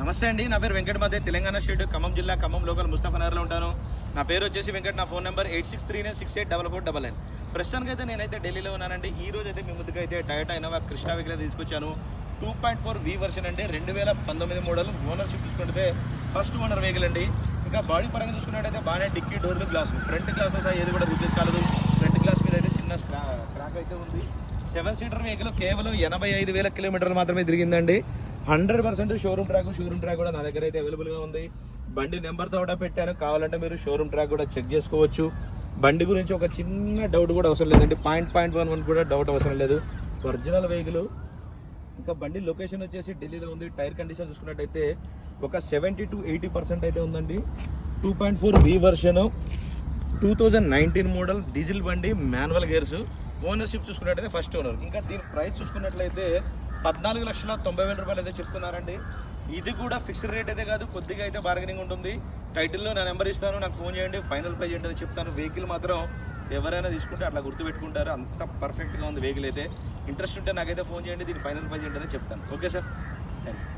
నమస్తే అండి, నా పేరు వెంకట మధ్య, తెలంగాణ స్టేట్ ఖమ్మం జిల్లా ఖమ్మం లోకల్ ముస్తఫానగర్లో ఉంటాను. నా పేరు వచ్చేసి వెంకట్. నా ఫోన్ నెంబర్ 8639684499. ప్రస్తుతానికి అయితే నేనైతే ఢిల్లీలో ఉన్నానండి. ఈ రోజు అయితే మీ ముందుకు అయితే టయోటా ఇన్నోవా క్రిస్టా వెహికల్ తీసుకొచ్చాను. 2.4 V వర్షన్ అండి, 2019 మోడల్. ఓనర్షిప్ చూసుకుంటే ఫస్ట్ ఓనర్ వెహికల్ అండి. ఇంకా బాడీ పరంగా చూసుకున్నట్టయితే బాగానే డిక్కీ డోర్లు గ్లాస్, ఫ్రంట్ గ్లాసెస్ ఏది కూడా రిప్లేస్ కాలేదు. ఫ్రంట్ గ్లాస్ మీద అయితే చిన్న క్రాక్ అయితే ఉంది. 7 సీటర్ వెహికల్ కేవలం 85,000 కిలోమీటర్లు మాత్రమే తిరిగిందండి. 100% షోరూమ్ ట్రాక్ కూడా నా దగ్గర అయితే అవైలబుల్గా ఉంది. బండి నెంబర్తో కూడా పెట్టాను, కావాలంటే మీరు షోరూమ్ ట్రాక్ కూడా చెక్ చేసుకోవచ్చు. బండి గురించి ఒక చిన్న డౌట్ కూడా అవసరం లేదండి, 0.11 కూడా డౌట్ అవసరం లేదు. Original vehicle. ఇంకా బండి లొకేషన్ వచ్చేసి ఢిల్లీలో ఉంది. టైర్ కండిషన్ చూసుకున్నట్టయితే ఒక 70 to 80% అయితే ఉందండి. 2.4 V వర్షన్, 2019 మోడల్, డీజిల్ బండి, మాన్యువల్ గేర్స్. ఓనర్షిప్ చూసుకున్నట్టయితే ఫస్ట్ ఓనర్. ఇంకా దీని ప్రైస్ చూసుకున్నట్లయితే 14,90,000 రూపాయలు అయితే చెప్తున్నారండి. ఇది కూడా ఫిక్స్డ్ రేట్ అయితే కాదు, కొద్దిగా అయితే బార్గెనింగ్ ఉంటుంది. టైటిల్లో నా నెంబర్ ఇస్తాను, నాకు ఫోన్ చేయండి, ఫైనల్ ప్రైస్ ఏంటో చెప్తాను. వెహికల్ మాత్రం ఎవరైనా తీసుకుంటే అట్లా గుర్తుపెట్టుకుంటారు, అంత పర్ఫెక్ట్గా ఉంది వెహికల్ అయితే. ఇంట్రెస్ట్ ఉంటే నాకైతే ఫోన్ చేయండి, దీని ఫైనల్ ప్రైస్ ఏంటో చెప్తాను. Okay sir, thank you.